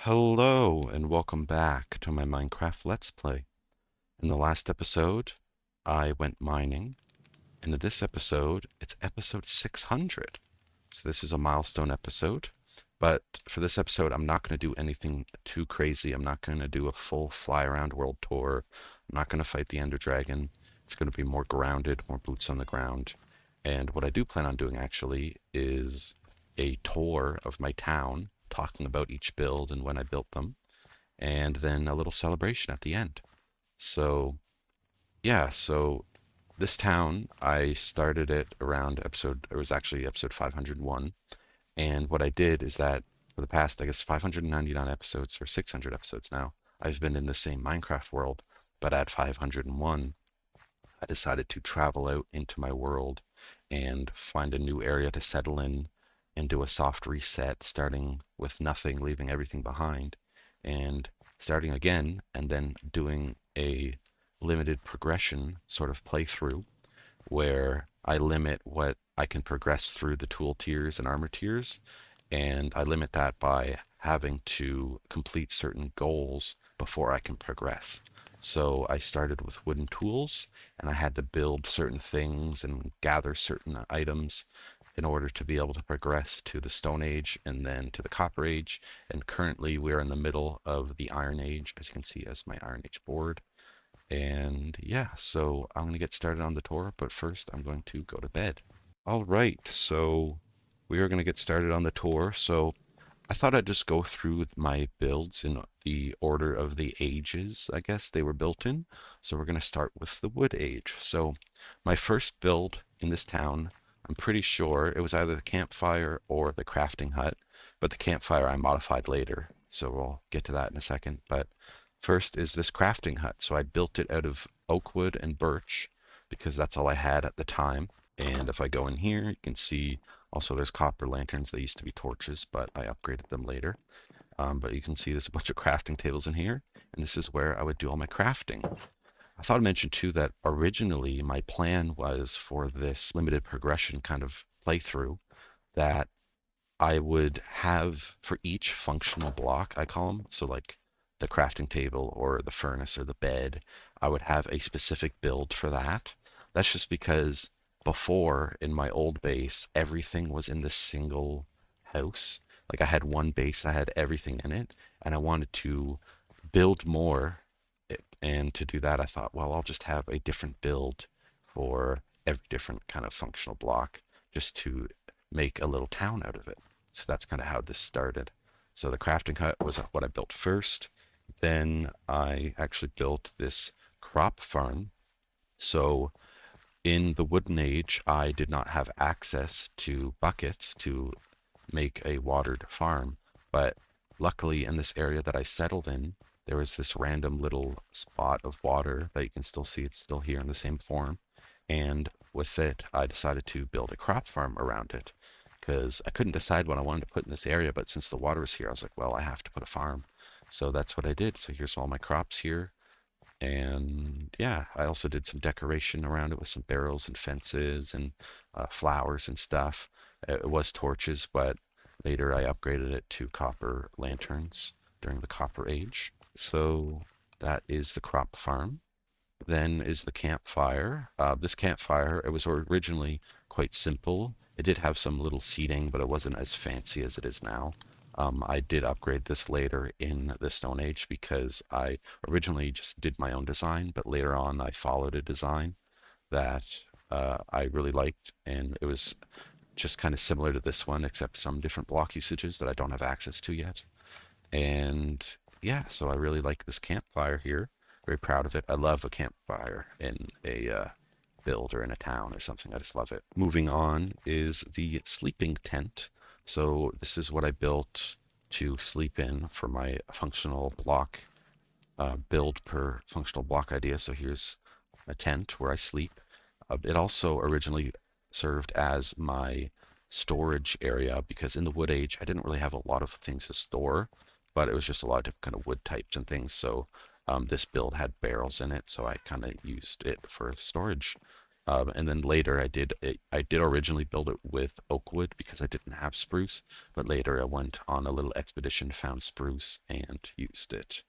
Hello and welcome back to my Minecraft Let's Play. In the last episode, I went mining, and in this episode, it's episode 600. So this is a milestone episode, but for this episode, I'm not going to do anything too crazy. I'm not going to do a full fly around world tour. I'm not going to fight the Ender Dragon. It's going to be more grounded, more boots on the ground. And what I do plan on doing actually is a tour of my town, talking about each build and when I built them and then a little celebration at the end. So, yeah, so this town, I started it around it was actually episode 501. And what I did is that for the past, I guess, 599 episodes or 600 episodes now, I've been in the same Minecraft world, but at 501, I decided to travel out into my world and find a new area to settle in and do a soft reset, starting with nothing, leaving everything behind, and starting again, and then doing a limited progression sort of playthrough where I limit what I can progress through the tool tiers and armor tiers, and I limit that by having to complete certain goals before I can progress. So I started with wooden tools, and I had to build certain things and gather certain items in order to be able to progress to the Stone Age and then to the Copper Age. And currently we're in the middle of the Iron Age, as you can see as my Iron Age board. And yeah, so I'm going to get started on the tour, but first I'm going to go to bed. All right, so we are going to get started on the tour. So I thought I'd just go through my builds in the order of the ages, I guess they were built in. So we're going to start with the Wood Age. So my first build in this town, I'm pretty sure it was either the campfire or the crafting hut, but the campfire I modified later. So we'll get to that in a second. But first is this crafting hut. So I built it out of oak wood and birch because that's all I had at the time. And if I go in here, you can see also there's copper lanterns. They used to be torches, but I upgraded them later. But you can see there's a bunch of crafting tables in here, and this is where I would do all my crafting. I thought I'd mention too that originally my plan was for this limited progression kind of playthrough that I would have for each functional block, I call them, so like the crafting table or the furnace or the bed, I would have a specific build for that. That's just because before in my old base, everything was in this single house. Like I had one base that had everything in it, and I wanted to build more. And to do that, I thought, well, I'll just have a different build for every different kind of functional block just to make a little town out of it. So that's kind of how this started. So the crafting hut was what I built first. Then I actually built this crop farm. So in the Wooden Age, I did not have access to buckets to make a watered farm. But luckily, in this area that I settled in, there was this random little spot of water that you can still see. It's still here in the same form. And with it, I decided to build a crop farm around it because I couldn't decide what I wanted to put in this area. But since the water was here, I was like, well, I have to put a farm. So that's what I did. So here's all my crops here. And yeah, I also did some decoration around it with some barrels and fences and flowers and stuff. It was torches, but later I upgraded it to copper lanterns during the Copper Age. So that is the crop farm. Then is the campfire. This campfire, it was originally quite simple. It did have some little seating, but it wasn't as fancy as it is now. I did upgrade this later in the Stone Age because I originally just did my own design, but later on I followed a design that I really liked, and it was just kind of similar to this one, except some different block usages that I don't have access to yet. And yeah, so I really like this campfire here. Very proud of it. I love a campfire in a build or in a town or something. I just love it. Moving on is the sleeping tent. So this is what I built to sleep in for my functional block build per functional block idea. So here's a tent where I sleep. It also originally served as my storage area because in the Wood Age I didn't really have a lot of things to store, but it was just a lot of different kind of wood types and things. So this build had barrels in it, so I kind of used it for storage. And then later I did originally build it with oak wood because I didn't have spruce, but later I went on a little expedition, found spruce, and used it.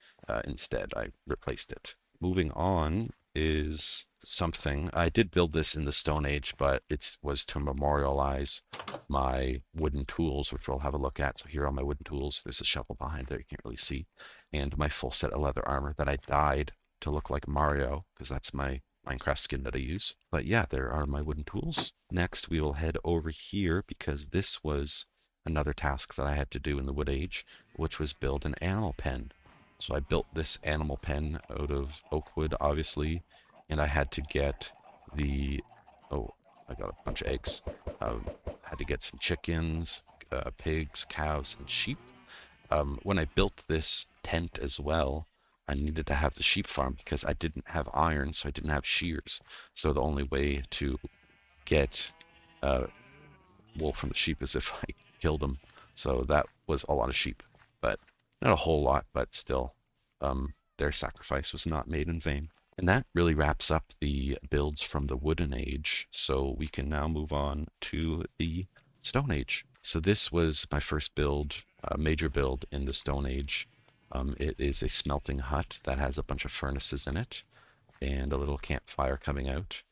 Instead, I replaced it. Moving on is something I did build this in the Stone Age, but it was to memorialize my wooden tools, which we'll have a look at. So here are my wooden tools. There's a shovel behind there you can't really see, and my full set of leather armor that I dyed to look like Mario because that's my Minecraft skin that I use. But yeah, there are my wooden tools. Next, we will head over here because this was another task that I had to do in the Wood Age, which was build an animal pen. So I built this animal pen out of oak wood, obviously, and I had to get the, oh, I got a bunch of eggs. Had to get some chickens, pigs, cows, and sheep. When I built this tent as well, I needed to have the sheep farm because I didn't have iron, so I didn't have shears. So the only way to get uh, wool from the sheep is if I killed them. So that was a lot of sheep, but not a whole lot, but still, their sacrifice was not made in vain. And that really wraps up the builds from the Wooden Age. So we can now move on to the Stone Age. So this was my first build, major build in the Stone Age. It is a smelting hut that has a bunch of furnaces in it and a little campfire coming out.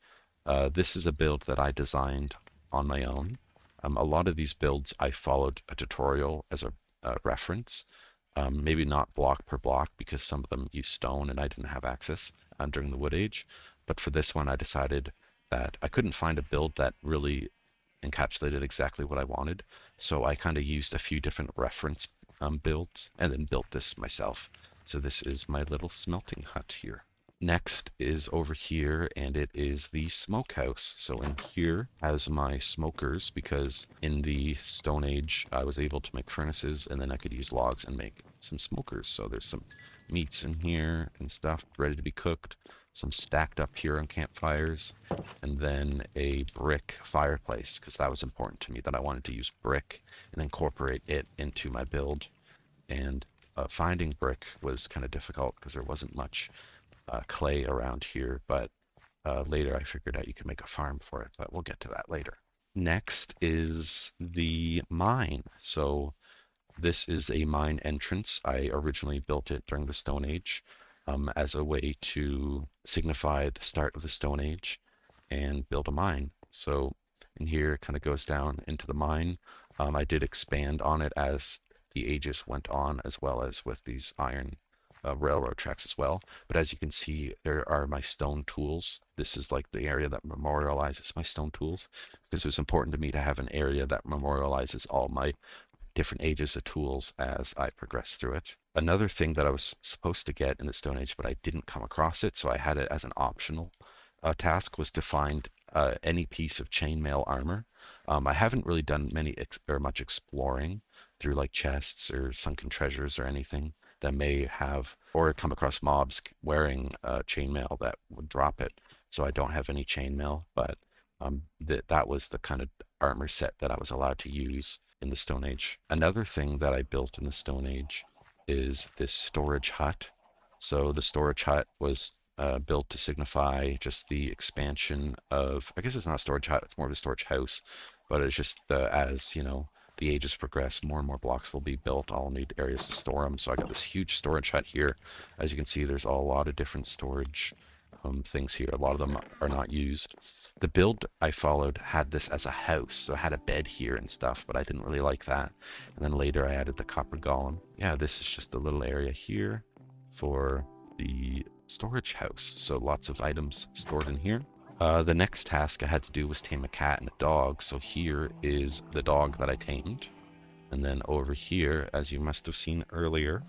This is a build that I designed on my own. A lot of these builds I followed a tutorial as a reference, maybe not block per block because some of them use stone and I didn't have access during the Wood Age. But for this one, I decided that I couldn't find a build that really encapsulated exactly what I wanted. So I kind of used a few different reference builds and then built this myself. So this is my little smelting hut here. Next is over here, and it is the smokehouse. So in here has my smokers because in the Stone Age I was able to make furnaces and then I could use logs and make some smokers. So there's some meats in here and stuff ready to be cooked, some stacked up here on campfires, and then a brick fireplace because that was important to me that I wanted to use brick and incorporate it into my build. And finding brick was kind of difficult because there wasn't much clay around here, but later I figured out you could make a farm for it, but we'll get to that later. Next is the mine. So this is a mine entrance. I originally built it during the Stone Age as a way to signify the start of the Stone Age and build a mine. So in here it kind of goes down into the mine. I did expand on it as the ages went on, as well as with these iron railroad tracks as well. But as you can see, there are my stone tools. This is like the area that memorializes my stone tools because it was important to me to have an area that memorializes all my different ages of tools as I progress through it. Another thing that I was supposed to get in the Stone Age, but I didn't come across it, so I had it as an optional task, was to find any piece of chainmail armor. I haven't really done much exploring through like chests or sunken treasures or anything that may have, or come across mobs wearing chainmail that would drop it. So I don't have any chainmail, but that was the kind of armor set that I was allowed to use in the Stone Age. Another thing that I built in the Stone Age is this storage hut. So the storage hut was built to signify just the expansion of, I guess it's not a storage hut, it's more of a storage house, but it's just as, the ages progress, more and more blocks will be built. I'll need areas to store them. So I got this huge storage hut here. As you can see, there's a lot of different storage things here. A lot of them are not used. The build I followed had this as a house, so I had a bed here and stuff, but I didn't really like that. And then later I added the copper golem. Yeah, this is just a little area here for the storage house. So lots of items stored in here. The next task I had to do was tame a cat and a dog. So here is the dog that I tamed. And then over here, as you must have seen earlier,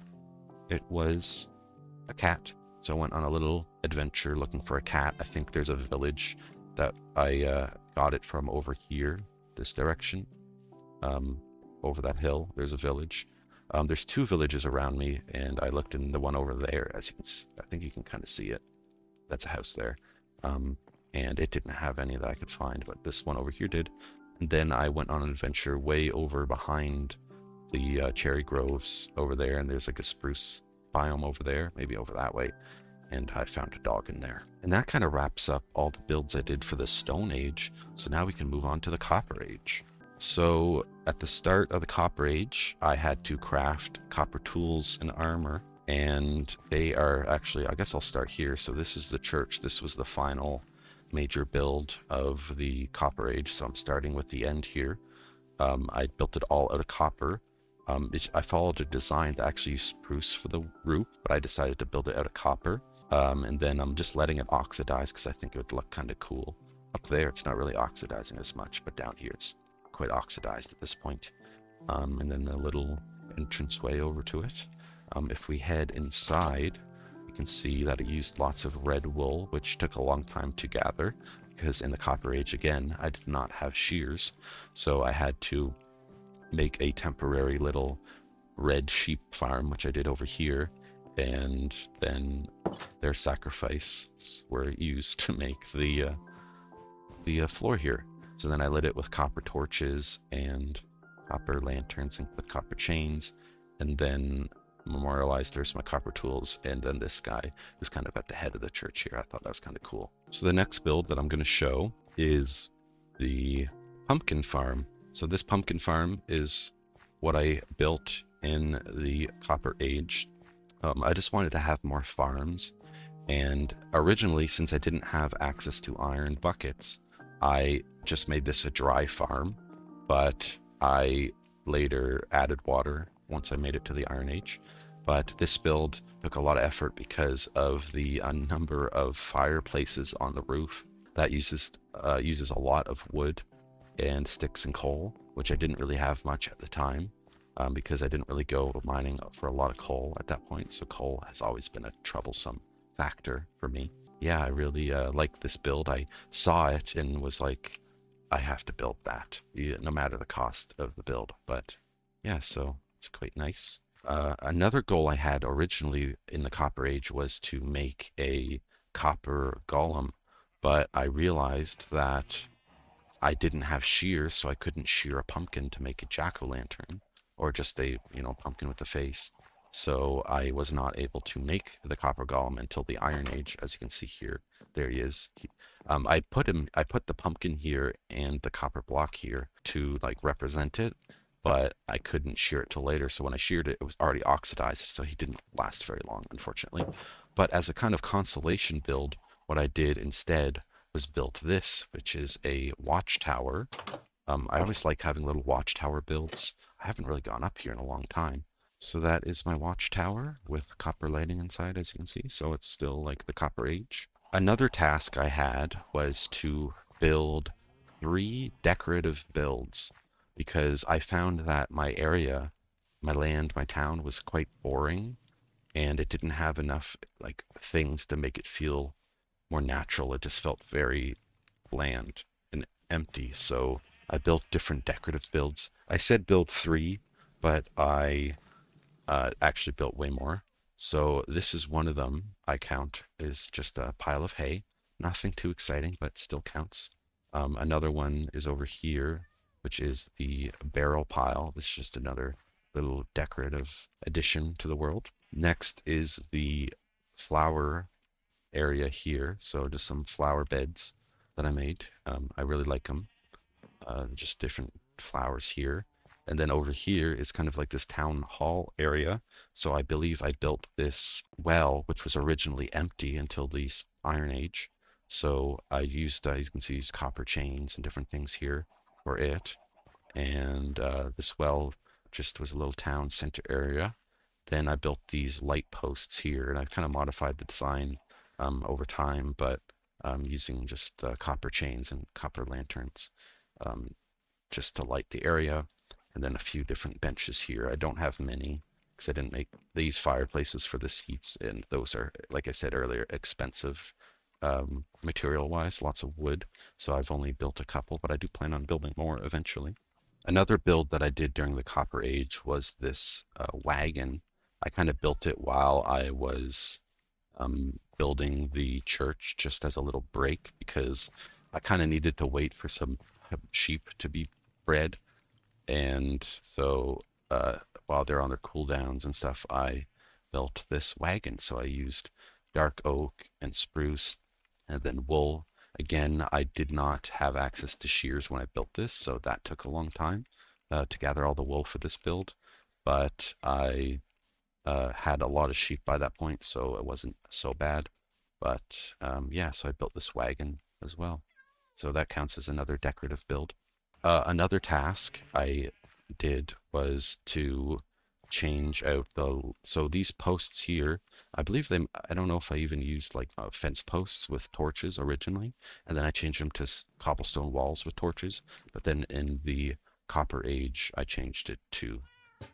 it was a cat. So I went on a little adventure looking for a cat. I think there's a village that I got it from over here, this direction. Over that hill, there's a village. There's two villages around me, and I looked in the one over there. As you can, I think you can kind of see it. That's a house there. And it didn't have any that I could find, but this one over here did. And then I went on an adventure way over behind the cherry groves over there, and there's like a spruce biome over there, maybe over that way. and I found a dog in there. And that kind of wraps up all the builds I did for the Stone Age. So now we can move on to the Copper Age. So at the start of the Copper Age, I had to craft copper tools and armor. And they are actually, I guess I'll start here. So this is the church. This was the final major build of the Copper Age. So I'm starting with the end here. I built it all out of copper. I followed a design that actually used spruce for the roof, but I decided to build it out of copper. And then I'm just letting it oxidize because I think it would look kind of cool. Up there, it's not really oxidizing as much, but down here, it's quite oxidized at this point. And then the little entranceway over to it. If we head inside, you can see that it used lots of red wool, which took a long time to gather because in the Copper Age, again, I did not have shears. So I had to make a temporary little red sheep farm, which I did over here. And then their sacrifices were used to make the floor here. So then I lit it with copper torches and copper lanterns and with copper chains, and then memorialized there's my copper tools, and then this guy is kind of at the head of the church here. I thought that was kind of cool. So the next build that I'm going to show is the pumpkin farm. So this pumpkin farm is what I built in the Copper Age. I just wanted to have more farms, and originally, since I didn't have access to iron buckets, I just made this a dry farm, but I later added water once I made it to the Iron Age. But this build took a lot of effort because of the number of fireplaces on the roof. That uses a lot of wood and sticks and coal, which I didn't really have much at the time, because I didn't really go mining for a lot of coal at that point. So coal has always been a troublesome factor for me. Yeah, I really like this build. I saw it and was like, I have to build that, no matter the cost of the build. But yeah, so it's quite nice. Another goal I had originally in the Copper Age was to make a copper golem, but I realized that I didn't have shears, so I couldn't shear a pumpkin to make a jack-o'-lantern, or just a pumpkin with a face. So I was not able to make the copper golem until the Iron Age. As you can see here, there he is. I put the pumpkin here and the copper block here to like represent it, but I couldn't shear it till later. So when I sheared it, it was already oxidized, so he didn't last very long, unfortunately. But as a kind of consolation build, what I did instead was built this, which is a watchtower. I always like having little watchtower builds. I haven't really gone up here in a long time. So that is my watchtower with copper lighting inside, as you can see. So it's still like the Copper Age. Another task I had was to build 3 decorative builds because I found that my area, my land, my town was quite boring, and it didn't have enough like things to make it feel more natural. It just felt very bland and empty. So I built different decorative builds. I said build 3, but I actually built way more. So this is one of them. I count is just a pile of hay. Nothing too exciting, but still counts. Another one is over here, which is the barrel pile. This is just another little decorative addition to the world. Next is the flower area here. So just some flower beds that I made. I really like them. Just different flowers here. And then over here is kind of like this town hall area. So I believe I built this well, which was originally empty until the Iron Age. So I used, you can see, copper chains and different things here for it. And this well just was a little town center area. Then I built these light posts here, and I've kind of modified the design over time, but using just copper chains and copper lanterns um, just to light the area. And then a few different benches here. I don't have many because I didn't make these fireplaces for the seats, and those are, like I said earlier, expensive material-wise, lots of wood. So I've only built a couple, but I do plan on building more eventually. Another build that I did during the Copper Age was this wagon. I kind of built it while I was building the church just as a little break because I kind of needed to wait for some sheep to be bred. And so while they're on their cooldowns and stuff, I built this wagon. So I used dark oak and spruce, and then wool. Again, I did not have access to shears when I built this, so that took a long time to gather all the wool for this build. But I had a lot of sheep by that point, so it wasn't so bad. But yeah, so I built this wagon as well. So that counts as another decorative build. Another task I did was to change out so these posts here, I believe I don't know if I even used like fence posts with torches originally, and then I changed them to cobblestone walls with torches. But then in the Copper Age, I changed it to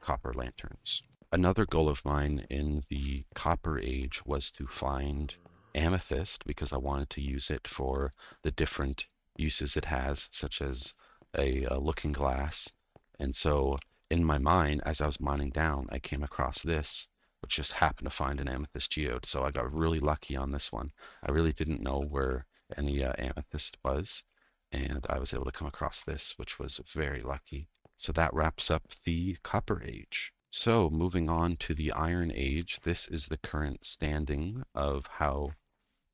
copper lanterns. Another goal of mine in the Copper Age was to find amethyst because I wanted to use it for the different uses it has, such as a looking glass. And so in my mine, as I was mining down, I came across this, which just happened to find an amethyst geode. So I got really lucky on this one. I really didn't know where any amethyst was, and I was able to come across this, which was very lucky. So that wraps up the Copper Age. So moving on to the Iron Age, this is the current standing of how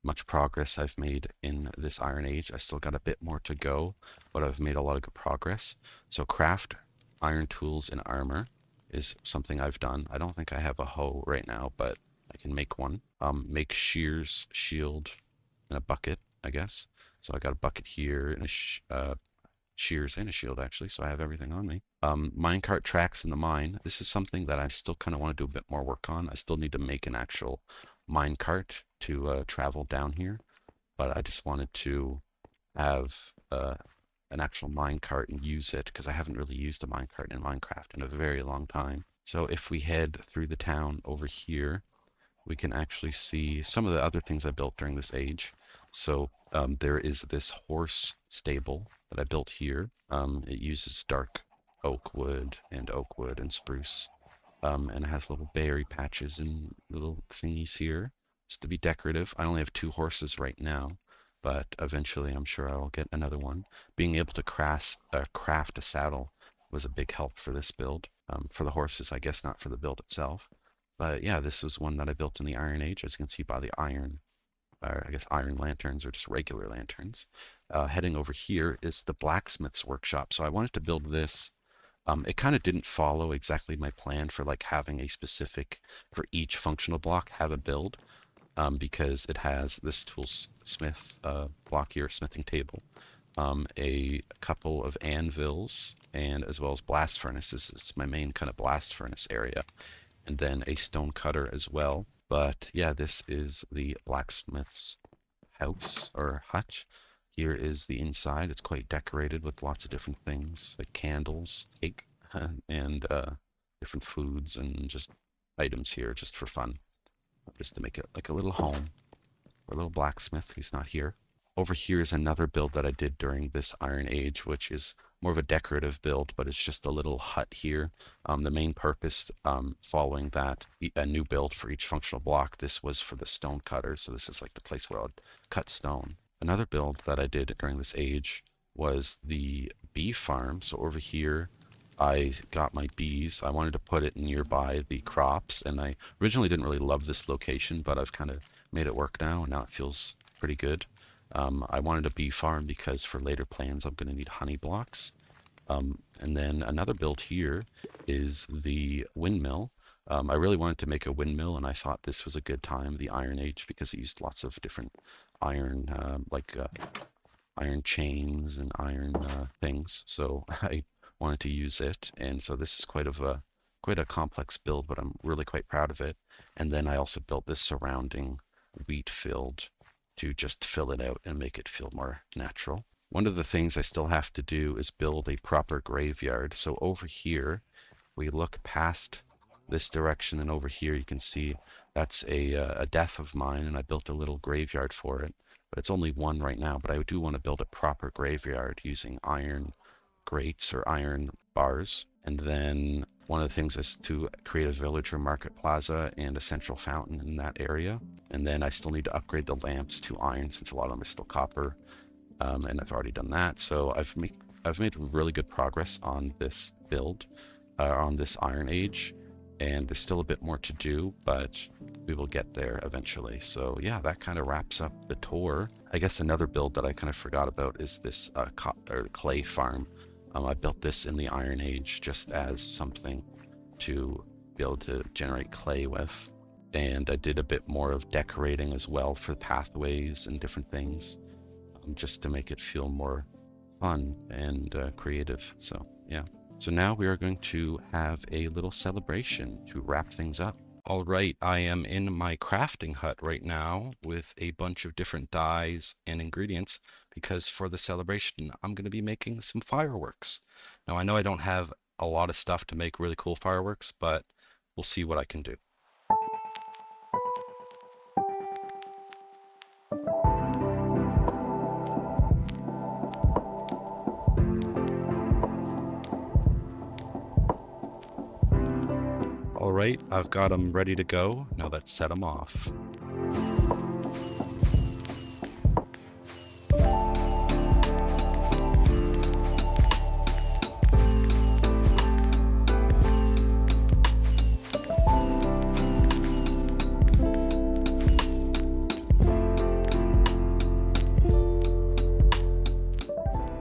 much progress I've made in this Iron Age. I still got a bit more to go, but I've made a lot of good progress. So craft iron tools and armor is something I've done. I don't think I have a hoe right now, but I can make one. Make shears, shield, and a bucket, I guess. So I got a bucket here and shears and a shield actually, so I have everything on me. Minecart tracks in the mine. This is something that I still kind of want to do a bit more work on. I still need to make an actual minecart to travel down here, but I just wanted to have an actual minecart and use it because I haven't really used a minecart in Minecraft in a very long time. So if we head through the town over here, we can actually see some of the other things I built during this age. So there is this horse stable that I built here. It uses dark oak wood and spruce, and it has little berry patches and little thingies here. Just to be decorative. I only have 2 horses right now, but eventually I'm sure I will get another one. Being able to craft a saddle was a big help for this build. For the horses, I guess not for the build itself. But yeah, this was one that I built in the Iron Age, as you can see by the iron, or I guess iron lanterns or just regular lanterns. Heading over here is the blacksmith's workshop. So I wanted to build this. It kind of didn't follow exactly my plan for like having a specific, for each functional block, have a build, because it has this toolsmith block here, smithing table, a couple of anvils, and as well as blast furnaces. It's my main kind of blast furnace area, and then a stone cutter as well. But yeah, this is the blacksmith's house or hut. Here is the inside. It's quite decorated with lots of different things like candles, cake, and different foods and just items here just for fun, just to make it like a little home for a little blacksmith who's not here. Over here is another build that I did during this Iron Age, which is more of a decorative build, but it's just a little hut here. The main purpose, following that, a new build for each functional block, this was for the stone cutter, so this is like the place where I'd cut stone. Another build that I did during this age was the bee farm. So over here, I got my bees. I wanted to put it nearby the crops, and I originally didn't really love this location, but I've kind of made it work now, and now it feels pretty good. I wanted a bee farm because for later plans I'm going to need honey blocks. And then another build here is the windmill. I really wanted to make a windmill, and I thought this was a good time, the Iron Age, because it used lots of different iron, iron chains and iron things. So I wanted to use it, and so this is quite a complex build, but I'm really quite proud of it. And then I also built this surrounding wheat field to just fill it out and make it feel more natural. One of the things I still have to do is build a proper graveyard. So over here, we look past this direction, and over here you can see that's a death of mine, and I built a little graveyard for it. But it's only one right now, but I do want to build a proper graveyard using iron grates or iron bars. And then one of the things is to create a villager market plaza and a central fountain in that area. And then I still need to upgrade the lamps to iron since a lot of them are still copper. And I've already done that. So I've made really good progress on this build, on this Iron Age. and there's still a bit more to do, but we will get there eventually. So yeah, that kind of wraps up the tour. I guess another build that I kind of forgot about is this clay farm. I built this in the Iron Age just as something to be able to generate clay with. And I did a bit more of decorating as well for pathways and different things, just to make it feel more fun and creative. So yeah. So now we are going to have a little celebration to wrap things up. All right, I am in my crafting hut right now with a bunch of different dyes and ingredients because for the celebration, I'm going to be making some fireworks. Now, I know I don't have a lot of stuff to make really cool fireworks, but we'll see what I can do. All right, I've got them ready to go. Now let's set them off.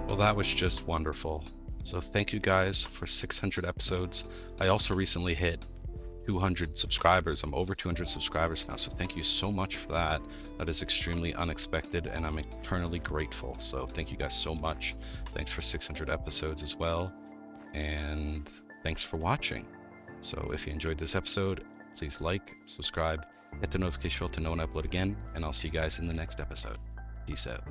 Well, that was just wonderful. So thank you guys for 600 episodes. I also recently hit 200 subscribers. I'm over 200 subscribers now, so thank you so much for that. That is extremely unexpected, and I'm eternally grateful. So thank you guys so much. Thanks for 600 episodes as well, and thanks for watching. So if you enjoyed this episode, please like, subscribe, hit the notification bell to know when I upload again, and I'll see you guys in the next episode. Peace out.